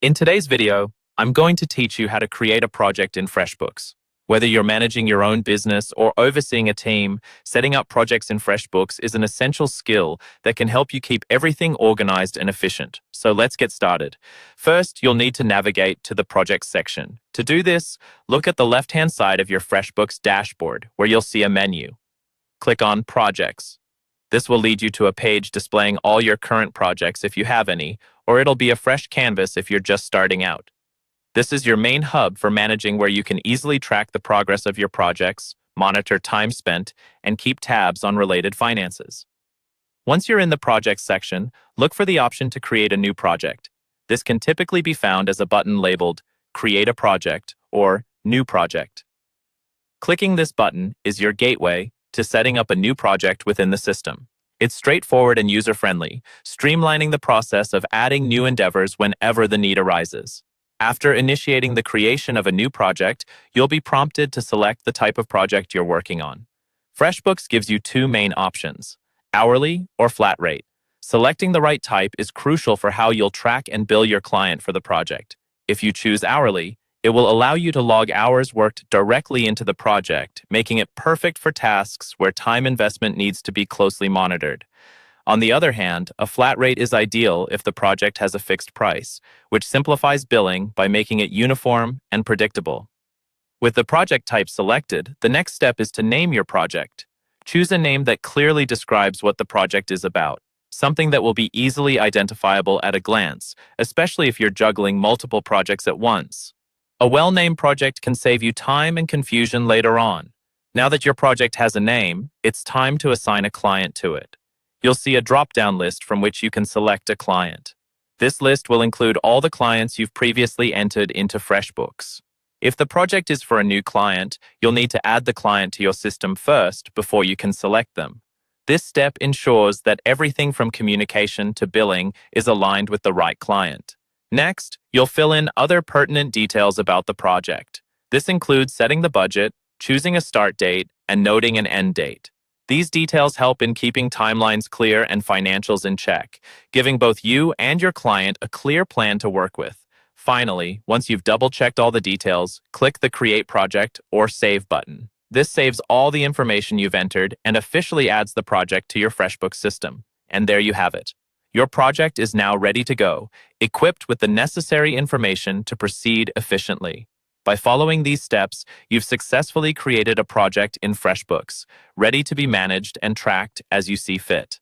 In today's video, I'm going to teach you how to create a project in Freshbooks. Whether you're managing your own business or overseeing a team, setting up projects in Freshbooks is an essential skill that can help you keep everything organized and efficient. So let's get started. First, you'll need to navigate to the Projects section. To do this, look at the left-hand side of your Freshbooks dashboard, where you'll see a menu. Click on Projects. This will lead you to a page displaying all your current projects if you have any, or it'll be a fresh canvas if you're just starting out. This is your main hub for managing, where you can easily track the progress of your projects, monitor time spent, and keep tabs on related finances. Once you're in the Projects section, look for the option to create a new project. This can typically be found as a button labeled Create a Project or New Project. Clicking this button is your gateway to setting up a new project within the system. It's straightforward and user-friendly, streamlining the process of adding new endeavors whenever the need arises. After initiating the creation of a new project, you'll be prompted to select the type of project you're working on. Freshbooks gives you two main options: hourly or flat rate. Selecting the right type is crucial for how you'll track and bill your client for the project. If you choose hourly, it will allow you to log hours worked directly into the project, making it perfect for tasks where time investment needs to be closely monitored. On the other hand, a flat rate is ideal if the project has a fixed price, which simplifies billing by making it uniform and predictable. With the project type selected, the next step is to name your project. Choose a name that clearly describes what the project is about, something that will be easily identifiable at a glance, especially if you're juggling multiple projects at once. A well-named project can save you time and confusion later on. Now that your project has a name, it's time to assign a client to it. You'll see a drop-down list from which you can select a client. This list will include all the clients you've previously entered into Freshbooks. If the project is for a new client, you'll need to add the client to your system first before you can select them. This step ensures that everything from communication to billing is aligned with the right client. Next, you'll fill in other pertinent details about the project. This includes setting the budget, choosing a start date, and noting an end date. These details help in keeping timelines clear and financials in check, giving both you and your client a clear plan to work with. Finally, once you've double-checked all the details, click the Create Project or Save button. This saves all the information you've entered and officially adds the project to your Freshbooks system. And there you have it. Your project is now ready to go, equipped with the necessary information to proceed efficiently. By following these steps, you've successfully created a project in Freshbooks, ready to be managed and tracked as you see fit.